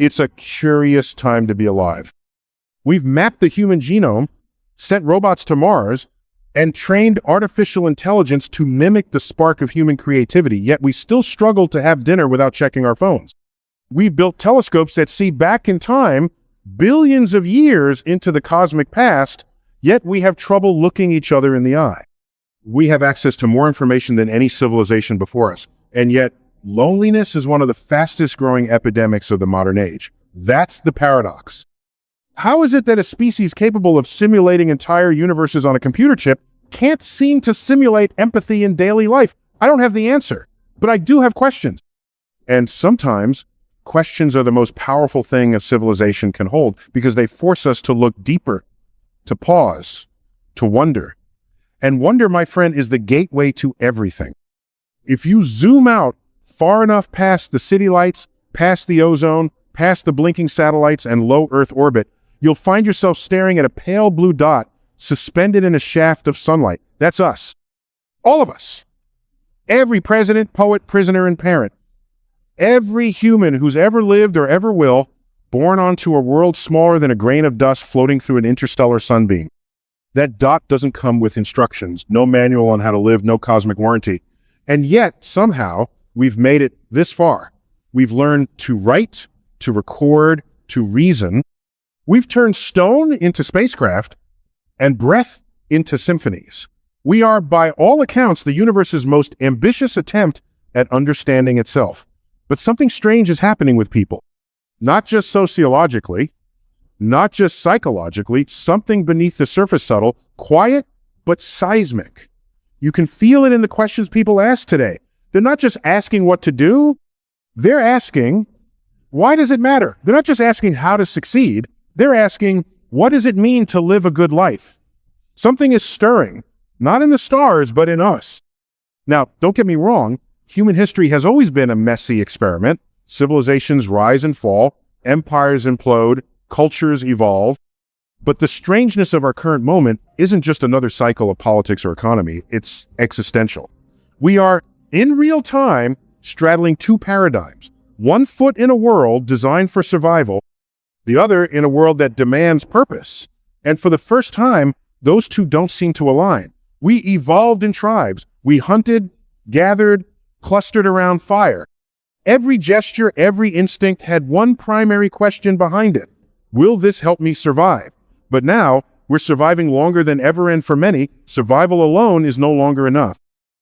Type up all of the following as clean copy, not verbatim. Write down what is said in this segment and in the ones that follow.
It's a curious time to be alive. We've mapped the human genome, sent robots to Mars, and trained artificial intelligence to mimic the spark of human creativity, yet we still struggle to have dinner without checking our phones. We've built telescopes that see back in time, billions of years into the cosmic past, yet we have trouble looking each other in the eye. We have access to more information than any civilization before us, and yet loneliness is one of the fastest growing epidemics of the modern age. That's the paradox. How is it that a species capable of simulating entire universes on a computer chip can't seem to simulate empathy in daily life? I don't have the answer, but I do have questions. And sometimes questions are the most powerful thing a civilization can hold because they force us to look deeper, to pause, to wonder. And wonder, my friend, is the gateway to everything. If you zoom out far enough past the city lights, past the ozone, past the blinking satellites and low Earth orbit, you'll find yourself staring at a pale blue dot suspended in a shaft of sunlight. That's us. All of us. Every president, poet, prisoner, and parent. Every human who's ever lived or ever will, born onto a world smaller than a grain of dust floating through an interstellar sunbeam. That dot doesn't come with instructions, no manual on how to live, no cosmic warranty. And yet, somehow, we've made it this far. We've learned to write, to record, to reason. We've turned stone into spacecraft and breath into symphonies. We are, by all accounts, the universe's most ambitious attempt at understanding itself. But something strange is happening with people. Not just sociologically, not just psychologically, something beneath the surface subtle, quiet, but seismic. You can feel it in the questions people ask today. They're not just asking what to do. They're asking, why does it matter? They're not just asking how to succeed. They're asking, what does it mean to live a good life? Something is stirring, not in the stars, but in us. Now, don't get me wrong. Human history has always been a messy experiment. Civilizations rise and fall, empires implode, cultures evolve. But the strangeness of our current moment isn't just another cycle of politics or economy. It's existential. We are, in real time, straddling two paradigms. One foot in a world designed for survival, the other in a world that demands purpose. And for the first time, those two don't seem to align. We evolved in tribes. We hunted, gathered, clustered around fire. Every gesture, every instinct had one primary question behind it. Will this help me survive? But now, we're surviving longer than ever, and for many, survival alone is no longer enough.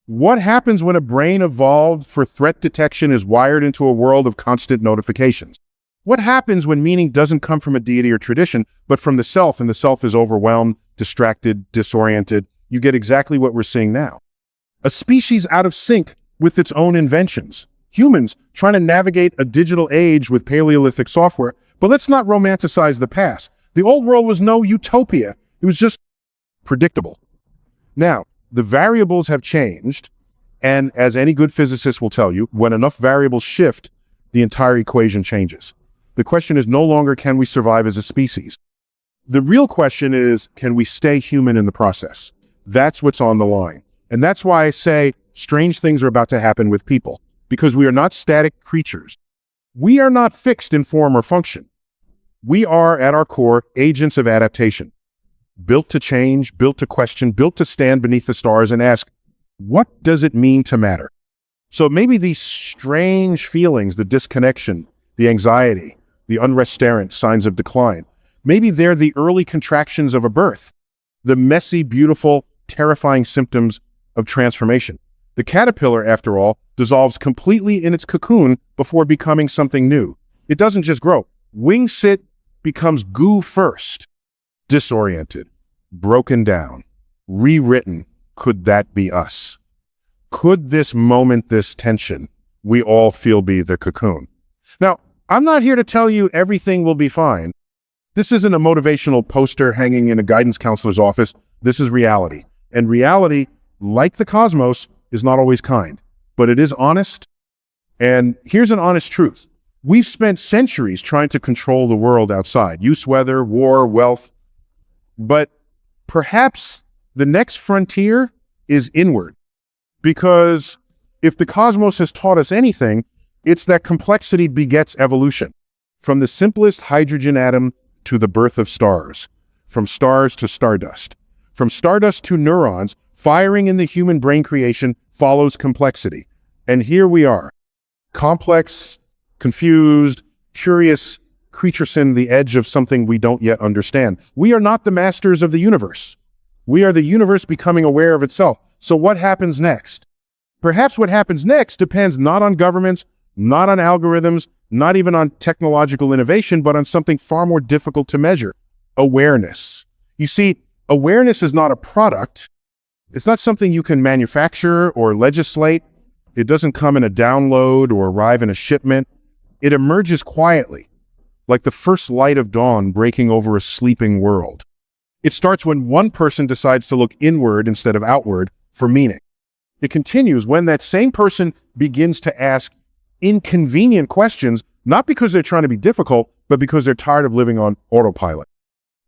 What happens when a brain evolved for threat detection is wired into a world of constant notifications? What happens when meaning doesn't come from a deity or tradition, but from the self, and the self is overwhelmed, distracted, disoriented? You get exactly what we're seeing now. A species out of sync with its own inventions. Humans trying to navigate a digital age with Paleolithic software. But let's not romanticize the past. The old world was no utopia. It was just predictable. Now, the variables have changed, and as any good physicist will tell you, when enough variables shift, the entire equation changes. The question is no longer, can we survive as a species? The real question is, can we stay human in the process? That's what's on the line. And that's why I say strange things are about to happen with people, because we are not static creatures. We are not fixed in form or function. We are, at our core, agents of adaptation, built to change, built to question, built to stand beneath the stars and ask, what does it mean to matter? So maybe these strange feelings, the disconnection, the anxiety, the unrest-errant signs of decline, maybe they're the early contractions of a birth, the messy, beautiful, terrifying symptoms of transformation. The caterpillar, after all, dissolves completely in its cocoon before becoming something new. It doesn't just grow. Wingsit becomes goo first. Disoriented, broken down, rewritten. Could that be us? Could this moment, this tension, we all feel be the cocoon? Now, I'm not here to tell you everything will be fine. This isn't a motivational poster hanging in a guidance counselor's office. This is reality. And reality, like the cosmos, is not always kind, but it is honest. And here's an honest truth. We've spent centuries trying to control the world outside, use, weather, war, wealth. But perhaps the next frontier is inward. Because if the cosmos has taught us anything, it's that complexity begets evolution. From the simplest hydrogen atom to the birth of stars, from stars to stardust, from stardust to neurons, firing in the human brain creation follows complexity. And here we are, complex, confused, curious creatures on the edge of something we don't yet understand. We are not the masters of the universe. We are the universe becoming aware of itself. So what happens next? Perhaps what happens next depends not on governments, not on algorithms, not even on technological innovation, but on something far more difficult to measure: awareness. You see, awareness is not a product. It's not something you can manufacture or legislate. It doesn't come in a download or arrive in a shipment. It emerges quietly, like the first light of dawn breaking over a sleeping world. It starts when one person decides to look inward instead of outward for meaning. It continues when that same person begins to ask inconvenient questions, not because they're trying to be difficult, but because they're tired of living on autopilot.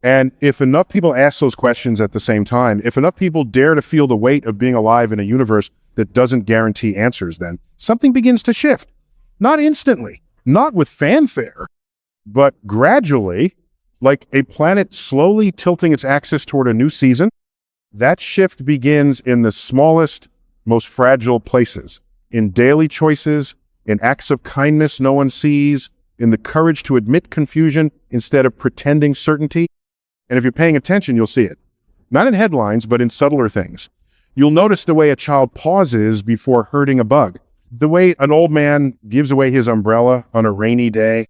And if enough people ask those questions at the same time, if enough people dare to feel the weight of being alive in a universe that doesn't guarantee answers, then something begins to shift. Not instantly, not with fanfare, but gradually, like a planet slowly tilting its axis toward a new season. That shift begins in the smallest, most fragile places, in daily choices, in acts of kindness no one sees, in the courage to admit confusion instead of pretending certainty. And if you're paying attention, you'll see it. Not in headlines, but in subtler things. You'll notice the way a child pauses before hurting a bug, the way an old man gives away his umbrella on a rainy day,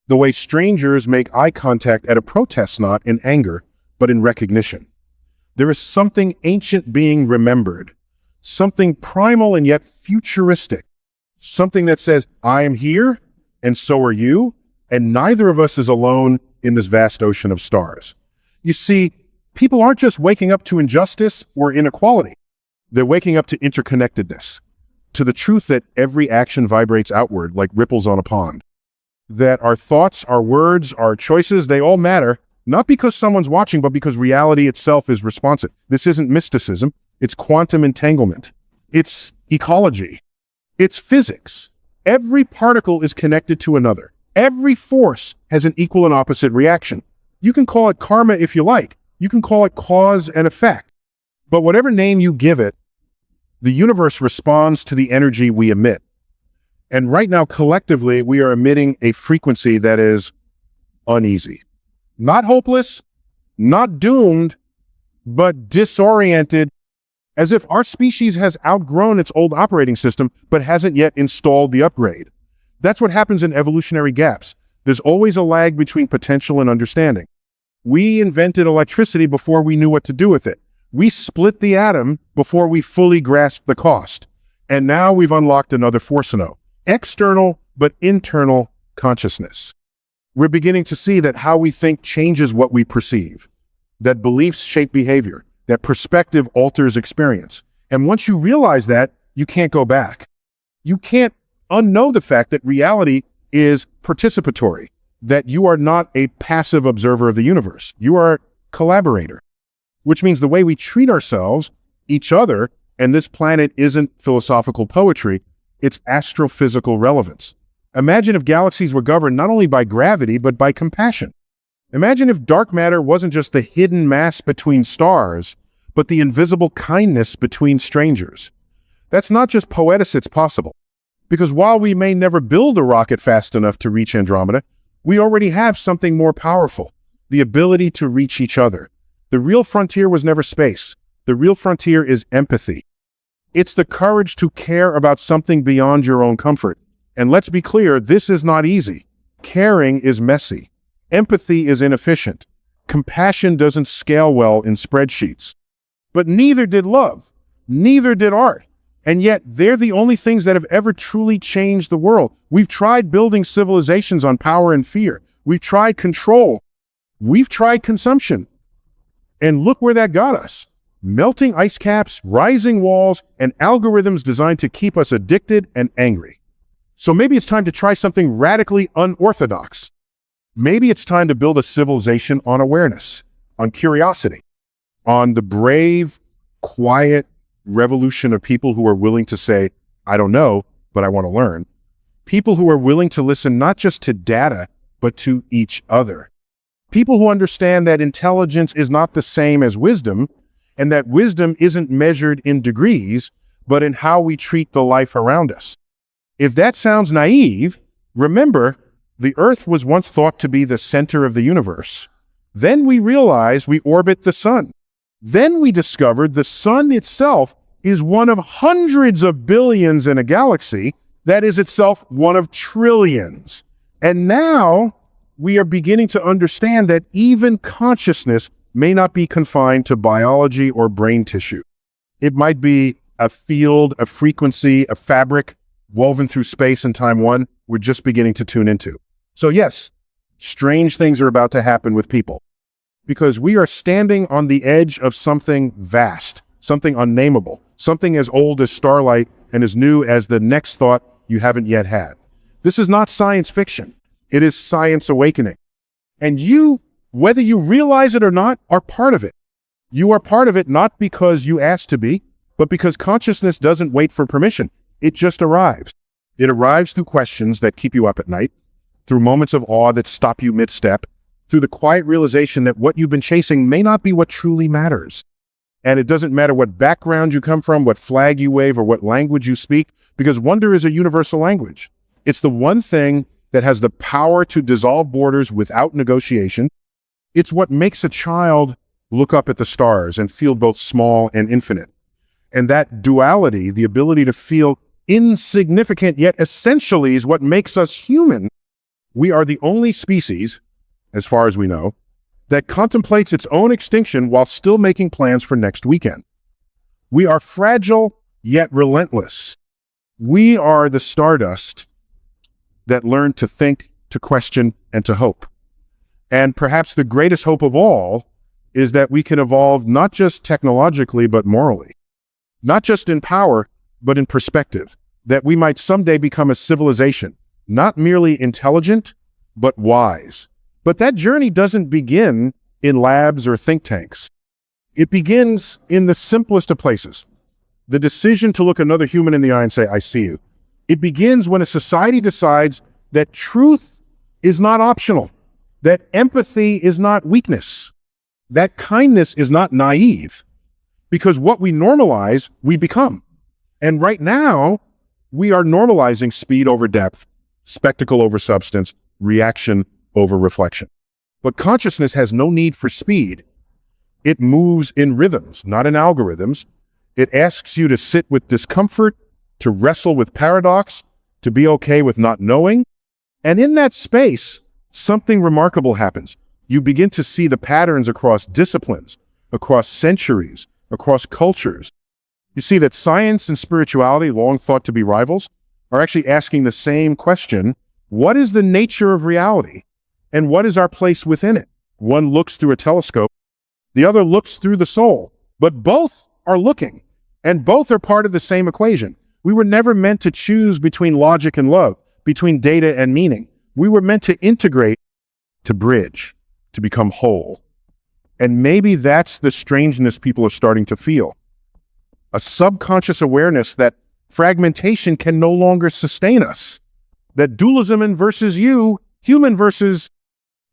the way strangers make eye contact at a protest not in anger, but in recognition. There is something ancient being remembered, something primal and yet futuristic, something that says, I am here, and so are you, and neither of us is alone in this vast ocean of stars. You see, people aren't just waking up to injustice or inequality. They're waking up to interconnectedness, to the truth that every action vibrates outward like ripples on a pond, that our thoughts, our words, our choices, they all matter, not because someone's watching, but because reality itself is responsive. This isn't mysticism. It's quantum entanglement. It's ecology. It's physics. Every particle is connected to another. Every force has an equal and opposite reaction. You can call it karma if you like. You can call it cause and effect. But whatever name you give it, the universe responds to the energy we emit. And right now, collectively, we are emitting a frequency that is uneasy. Not hopeless, not doomed, but disoriented, as if our species has outgrown its old operating system, but hasn't yet installed the upgrade. That's what happens in evolutionary gaps. There's always a lag between potential and understanding. We invented electricity before we knew what to do with it. We split the atom before we fully grasped the cost. And now we've unlocked another force node. External, but internal consciousness. We're beginning to see that how we think changes what we perceive, that beliefs shape behavior, that perspective alters experience. And once you realize that, you can't go back. You can't unknow the fact that reality is participatory, that you are not a passive observer of the universe. You are a collaborator, which means the way we treat ourselves, each other, and this planet isn't philosophical poetry, it's astrophysical relevance. Imagine if galaxies were governed not only by gravity, but by compassion. Imagine if dark matter wasn't just the hidden mass between stars, but the invisible kindness between strangers. That's not just poetics, it's possible. Because while we may never build a rocket fast enough to reach Andromeda, we already have something more powerful, the ability to reach each other. The real frontier was never space. The real frontier is empathy. It's the courage to care about something beyond your own comfort. And let's be clear, this is not easy. Caring is messy. Empathy is inefficient. Compassion doesn't scale well in spreadsheets. But neither did love. Neither did art. And yet, they're the only things that have ever truly changed the world. We've tried building civilizations on power and fear. We've tried control. We've tried consumption. And look where that got us. Melting ice caps, rising walls, and algorithms designed to keep us addicted and angry. So maybe it's time to try something radically unorthodox. Maybe it's time to build a civilization on awareness, on curiosity, on the brave, quiet revolution of people who are willing to say, I don't know, but I want to learn. People who are willing to listen not just to data, but to each other. People who understand that intelligence is not the same as wisdom, and that wisdom isn't measured in degrees, but in how we treat the life around us. If that sounds naive, remember, the Earth was once thought to be the center of the universe. Then we realized we orbit the sun. Then we discovered the sun itself is one of hundreds of billions in a galaxy that is itself one of trillions. And now we are beginning to understand that even consciousness may not be confined to biology or brain tissue. It might be a field, a frequency, a fabric woven through space and time one we're just beginning to tune into. So yes, strange things are about to happen with people because we are standing on the edge of something vast, something unnameable, something as old as starlight and as new as the next thought you haven't yet had. This is not science fiction. It is science awakening. And you, whether you realize it or not, are part of it. You are part of it not because you asked to be, but because consciousness doesn't wait for permission. It just arrives. It arrives through questions that keep you up at night, through moments of awe that stop you mid-step, through the quiet realization that what you've been chasing may not be what truly matters. And it doesn't matter what background you come from, what flag you wave, or what language you speak, because wonder is a universal language. It's the one thing that has the power to dissolve borders without negotiation. It's what makes a child look up at the stars and feel both small and infinite. And that duality, the ability to feel insignificant yet essentially, is what makes us human. We are the only species, as far as we know, that contemplates its own extinction while still making plans for next weekend. We are fragile yet relentless. We are the stardust that learned to think, to question, and to hope. And perhaps the greatest hope of all is that we can evolve not just technologically, but morally. Not just in power, but in perspective. That we might someday become a civilization, not merely intelligent, but wise. But that journey doesn't begin in labs or think tanks. It begins in the simplest of places. The decision to look another human in the eye and say, I see you. It begins when a society decides that truth is not optional, that empathy is not weakness, that kindness is not naive, because what we normalize, we become. And right now, we are normalizing speed over depth, spectacle over substance, reaction over reflection. But consciousness has no need for speed. It moves in rhythms, not in algorithms. It asks you to sit with discomfort, to wrestle with paradox, to be okay with not knowing. And in that space, something remarkable happens. You begin to see the patterns across disciplines, across centuries, across cultures. You see that science and spirituality, long thought to be rivals, are actually asking the same question: what is the nature of reality? And what is our place within it? One looks through a telescope, the other looks through the soul, but both are looking, and both are part of the same equation. We were never meant to choose between logic and love, between data and meaning. We were meant to integrate, to bridge, to become whole. And maybe that's the strangeness people are starting to feel. A subconscious awareness that fragmentation can no longer sustain us. That dualism versus you, human versus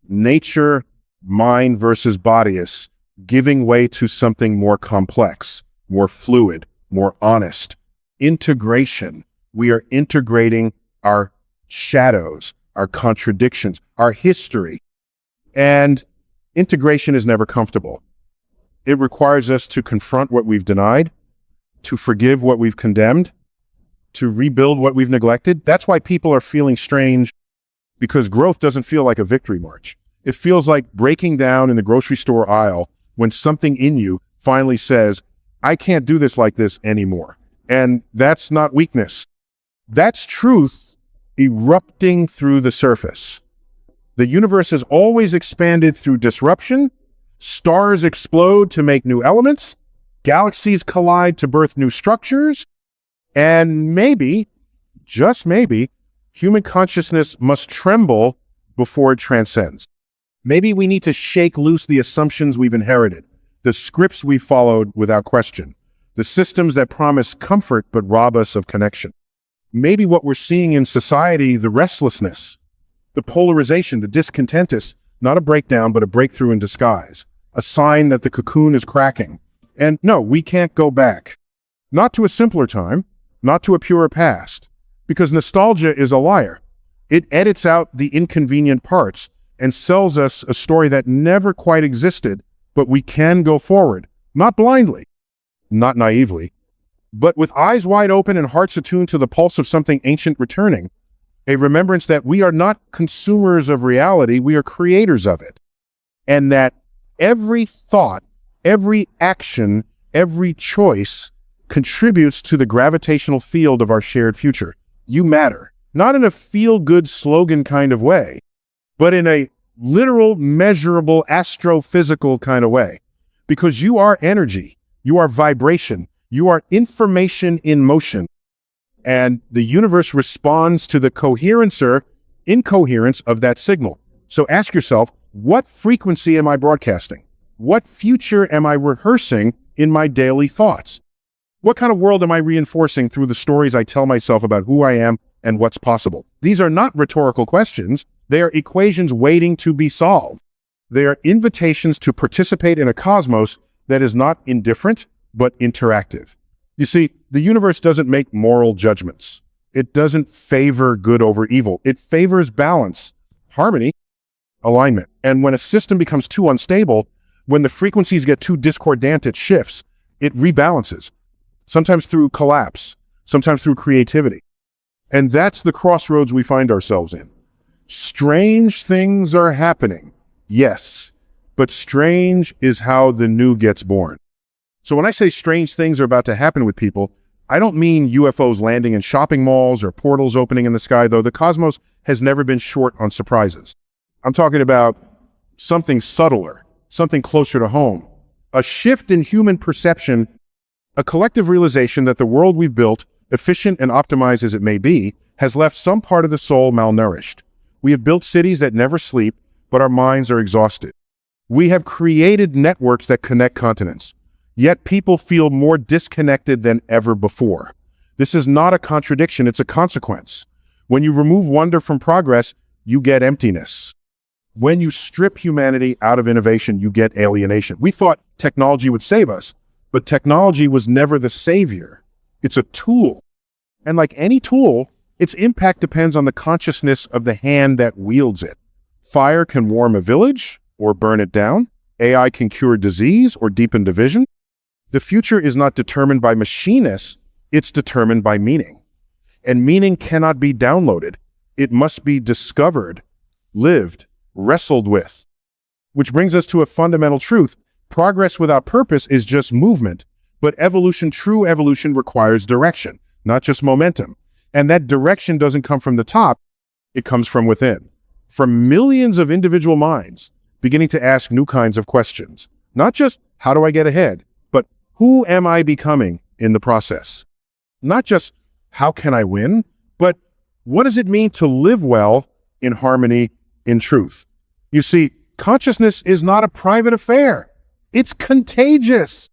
nature, mind versus body, is giving way to something more complex, more fluid, more honest. Integration. We are integrating our shadows, our contradictions, our history. And integration is never comfortable. It requires us to confront what we've denied, to forgive what we've condemned, to rebuild what we've neglected. That's why people are feeling strange, because growth doesn't feel like a victory march. It feels like breaking down in the grocery store aisle when something in you finally says, I can't do this like this anymore. And that's not weakness. That's truth erupting through the surface. The universe has always expanded through disruption. Stars explode to make new elements. Galaxies collide to birth new structures. And maybe, just maybe, human consciousness must tremble before it transcends. Maybe we need to shake loose the assumptions we've inherited, the scripts we followed without question, the systems that promise comfort but rob us of connection. Maybe what we're seeing in society, the restlessness, The polarization, the discontent is not a breakdown, but a breakthrough in disguise, a sign that the cocoon is cracking. And no, we can't go back. Not to a simpler time, not to a purer past, because nostalgia is a liar. It edits out the inconvenient parts and sells us a story that never quite existed, but we can go forward, not blindly, not naively, but with eyes wide open and hearts attuned to the pulse of something ancient returning, a remembrance that we are not consumers of reality, we are creators of it. And that every thought, every action, every choice contributes to the gravitational field of our shared future. You matter, not in a feel-good slogan kind of way, but in a literal, measurable, astrophysical kind of way. Because you are energy, you are vibration, you are information in motion. And the universe responds to the coherence or incoherence of that signal. So ask yourself, what frequency am I broadcasting? What future am I rehearsing in my daily thoughts? What kind of world am I reinforcing through the stories I tell myself about who I am and what's possible? These are not rhetorical questions. They are equations waiting to be solved. They are invitations to participate in a cosmos that is not indifferent, but interactive. You see, the universe doesn't make moral judgments. It doesn't favor good over evil. It favors balance, harmony, alignment. And when a system becomes too unstable, when the frequencies get too discordant, it shifts, it rebalances, sometimes through collapse, sometimes through creativity. And that's the crossroads we find ourselves in. Strange things are happening, yes, but strange is how the new gets born. So when I say strange things are about to happen with people, I don't mean UFOs landing in shopping malls or portals opening in the sky, though the cosmos has never been short on surprises. I'm talking about something subtler, something closer to home, a shift in human perception, a collective realization that the world we've built, efficient and optimized as it may be, has left some part of the soul malnourished. We have built cities that never sleep, but our minds are exhausted. We have created networks that connect continents. Yet people feel more disconnected than ever before. This is not a contradiction, it's a consequence. When you remove wonder from progress, you get emptiness. When you strip humanity out of innovation, you get alienation. We thought technology would save us, but technology was never the savior. It's a tool. And like any tool, its impact depends on the consciousness of the hand that wields it. Fire can warm a village or burn it down. AI can cure disease or deepen division. The future is not determined by machinists, it's determined by meaning. And meaning cannot be downloaded. It must be discovered, lived, wrestled with. Which brings us to a fundamental truth. Progress without purpose is just movement, but evolution, true evolution, requires direction, not just momentum. And that direction doesn't come from the top, it comes from within. From millions of individual minds beginning to ask new kinds of questions. Not just, how do I get ahead? Who am I becoming in the process? Not just, how can I win? But what does it mean to live well in harmony, in truth? You see, consciousness is not a private affair. It's contagious.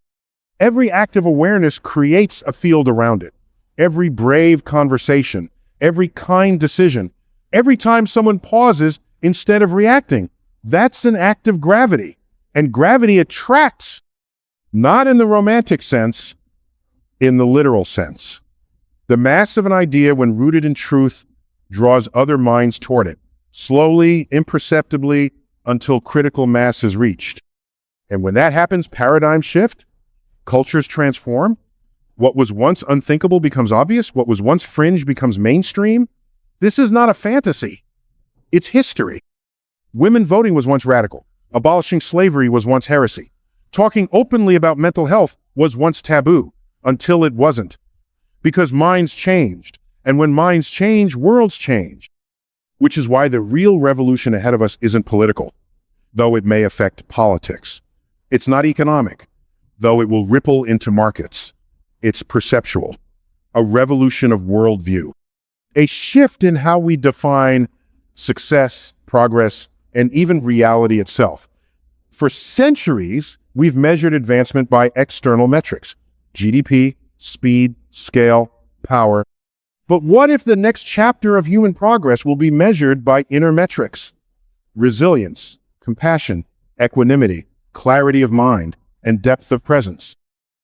Every act of awareness creates a field around it. Every brave conversation, every kind decision, every time someone pauses instead of reacting, that's an act of gravity. And gravity attracts. Not in the romantic sense, in the literal sense. The mass of an idea, when rooted in truth, draws other minds toward it, slowly, imperceptibly, until critical mass is reached. And when that happens, paradigms shift, cultures transform. What was once unthinkable becomes obvious. What was once fringe becomes mainstream. This is not a fantasy. It's history. Women voting was once radical. Abolishing slavery was once heresy. Talking openly about mental health was once taboo, until it wasn't. Because minds changed, and when minds change, worlds change. Which is why the real revolution ahead of us isn't political, though it may affect politics. It's not economic, though it will ripple into markets. It's perceptual, a revolution of worldview, a shift in how we define success, progress, and even reality itself. For centuries, we've measured advancement by external metrics: GDP, speed, scale, power. But what if the next chapter of human progress will be measured by inner metrics? Resilience, compassion, equanimity, clarity of mind, and depth of presence.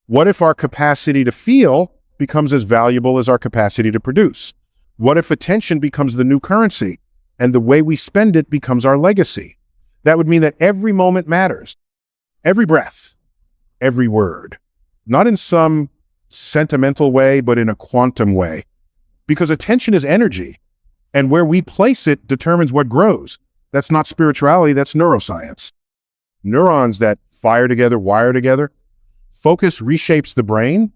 What if our capacity to feel becomes as valuable as our capacity to produce? What if attention becomes the new currency and the way we spend it becomes our legacy? That would mean that every moment matters. Every breath, every word. Not in some sentimental way, but in a quantum way. Because attention is energy, and where we place it determines what grows. That's not spirituality, that's neuroscience. Neurons that fire together, wire together. Focus reshapes the brain,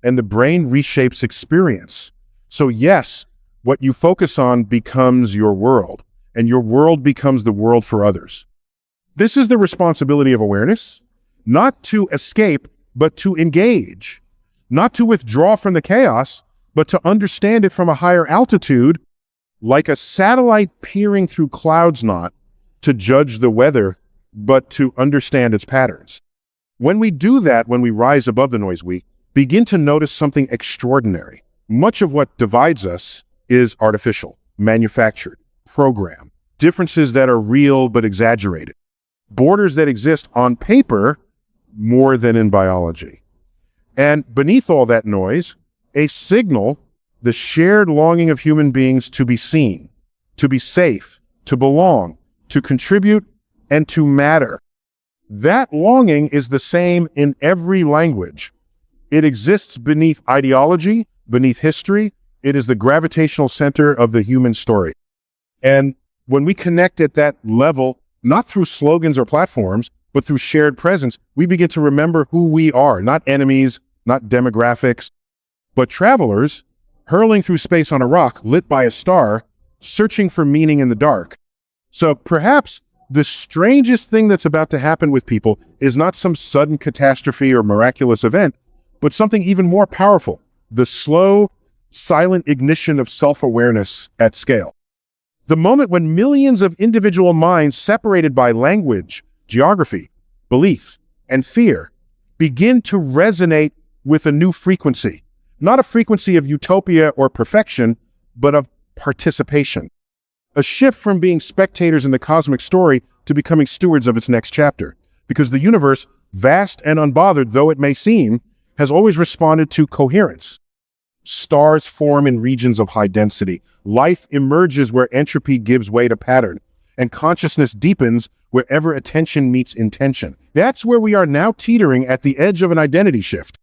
and the brain reshapes experience. So yes, what you focus on becomes your world, and your world becomes the world for others. This is the responsibility of awareness, not to escape, but to engage. Not to withdraw from the chaos, but to understand it from a higher altitude, like a satellite peering through clouds, not to judge the weather, but to understand its patterns. When we do that, when we rise above the noise, we begin to notice something extraordinary. Much of what divides us is artificial, manufactured, programmed, differences that are real but exaggerated, borders that exist on paper more than in biology. And beneath all that noise, a signal, the shared longing of human beings to be seen, to be safe, to belong, to contribute, and to matter. That longing is the same in every language. It exists beneath ideology, beneath history. It is the gravitational center of the human story. And when we connect at that level, not through slogans or platforms, but through shared presence, we begin to remember who we are, not enemies, not demographics, but travelers hurling through space on a rock lit by a star, searching for meaning in the dark. So perhaps the strangest thing that's about to happen with people is not some sudden catastrophe or miraculous event, but something even more powerful, the slow, silent ignition of self-awareness at scale. The moment when millions of individual minds separated by language, geography, belief, and fear begin to resonate with a new frequency. Not a frequency of utopia or perfection, but of participation. A shift from being spectators in the cosmic story to becoming stewards of its next chapter. Because the universe, vast and unbothered though it may seem, has always responded to coherence. Stars form in regions of high density. Life emerges where entropy gives way to pattern. And consciousness deepens wherever attention meets intention. That's where we are now teetering at the edge of an identity shift.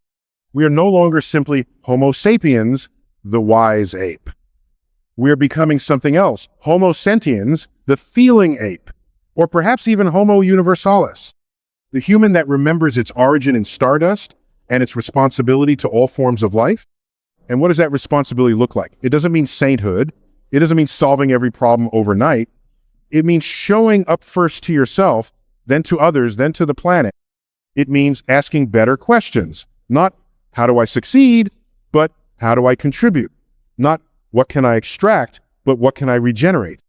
We are no longer simply Homo sapiens, the wise ape. We are becoming something else, Homo sentiens, the feeling ape, or perhaps even Homo universalis, the human that remembers its origin in stardust and its responsibility to all forms of life. And what does that responsibility look like? It doesn't mean sainthood. It doesn't mean solving every problem overnight. It means showing up first to yourself, then to others, then to the planet. It means asking better questions, not how do I succeed, but how do I contribute? Not what can I extract, but what can I regenerate?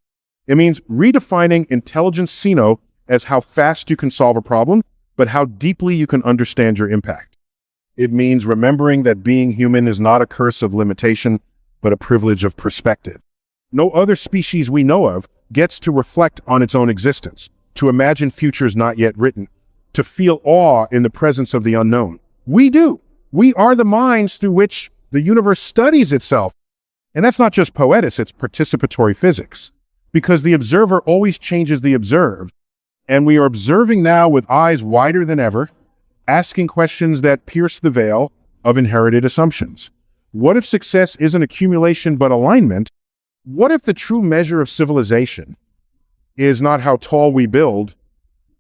It means redefining intelligence as how fast you can solve a problem, but how deeply you can understand your impact. It means remembering that being human is not a curse of limitation, but a privilege of perspective. No other species we know of gets to reflect on its own existence, to imagine futures not yet written, to feel awe in the presence of the unknown. We do. We are the minds through which the universe studies itself. And that's not just poetics, it's participatory physics. Because the observer always changes the observed. And we are observing now with eyes wider than ever, asking questions that pierce the veil of inherited assumptions. What if success isn't accumulation but alignment? What if the true measure of civilization is not how tall we build,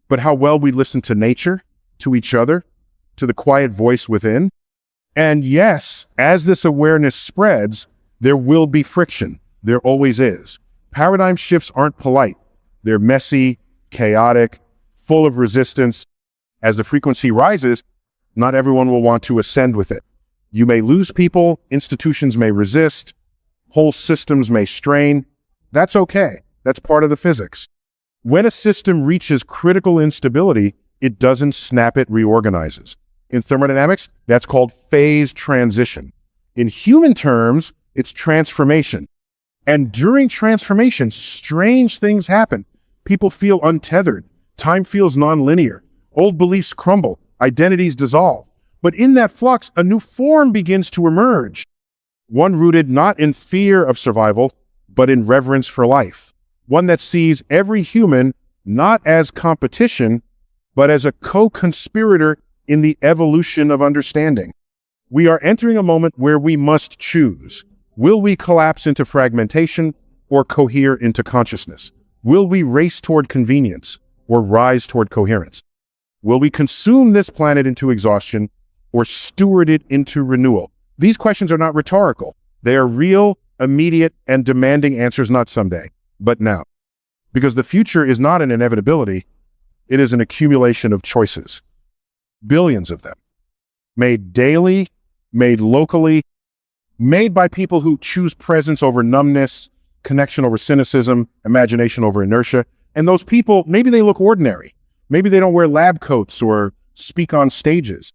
but how well we listen to nature, to each other, to the quiet voice within? And yes, as this awareness spreads, there will be friction. There always is. Paradigm shifts aren't polite. They're messy, chaotic, full of resistance. As the frequency rises, not everyone will want to ascend with it. You may lose people, institutions may resist, whole systems may strain. That's okay. That's part of the physics. When a system reaches critical instability, it doesn't snap, it reorganizes. In thermodynamics, that's called phase transition. In human terms, It's transformation. And during transformation, strange things happen. People feel untethered. Time feels nonlinear. Old beliefs crumble. Identities dissolve. But in that flux, a new form begins to emerge. One rooted not in fear of survival, but in reverence for life. One that sees every human not as competition, but as a co-conspirator in the evolution of understanding. We are entering a moment where we must choose. Will we collapse into fragmentation or cohere into consciousness? Will we race toward convenience or rise toward coherence? Will we consume this planet into exhaustion or steward it into renewal? These questions are not rhetorical. They are real, immediate, and demanding answers not someday, but now. Because the future is not an inevitability, it is an accumulation of choices. Billions of them. Made daily, made locally, made by people who choose presence over numbness, connection over cynicism, imagination over inertia. And those people, maybe they look ordinary. Maybe they don't wear lab coats or speak on stages.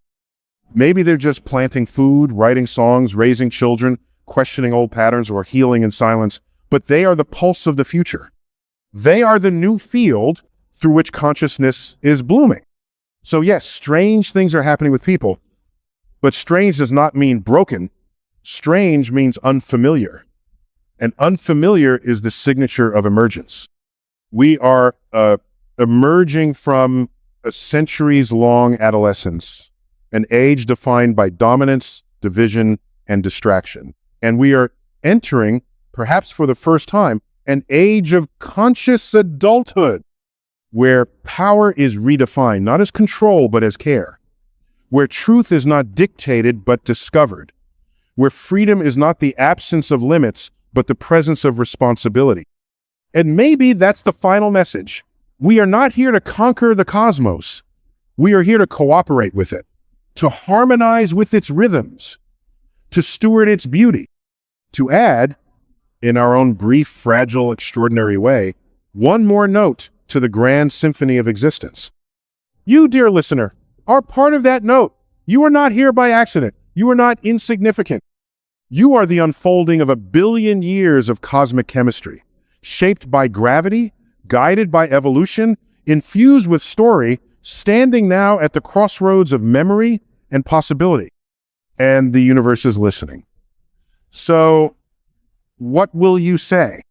Maybe they're just planting food, writing songs, raising children, questioning old patterns, or healing in silence. But they are the pulse of the future. They are the new field through which consciousness is blooming. So yes, strange things are happening with people, but strange does not mean broken. Strange means unfamiliar. And unfamiliar is the signature of emergence. We are emerging from a centuries-long adolescence, an age defined by dominance, division, and distraction. And we are entering, perhaps for the first time, an age of conscious adulthood, where power is redefined, not as control, but as care, where truth is not dictated, but discovered, where freedom is not the absence of limits, but the presence of responsibility. And maybe that's the final message. We are not here to conquer the cosmos. We are here to cooperate with it, to harmonize with its rhythms, to steward its beauty, to add, in our own brief, fragile, extraordinary way, one more note to the grand symphony of existence. You, dear listener, are part of that note. You are not here by accident. You are not insignificant. You are the unfolding of 1 billion years of cosmic chemistry, shaped by gravity, guided by evolution, infused with story, standing now at the crossroads of memory and possibility. And the universe is listening. So, what will you say?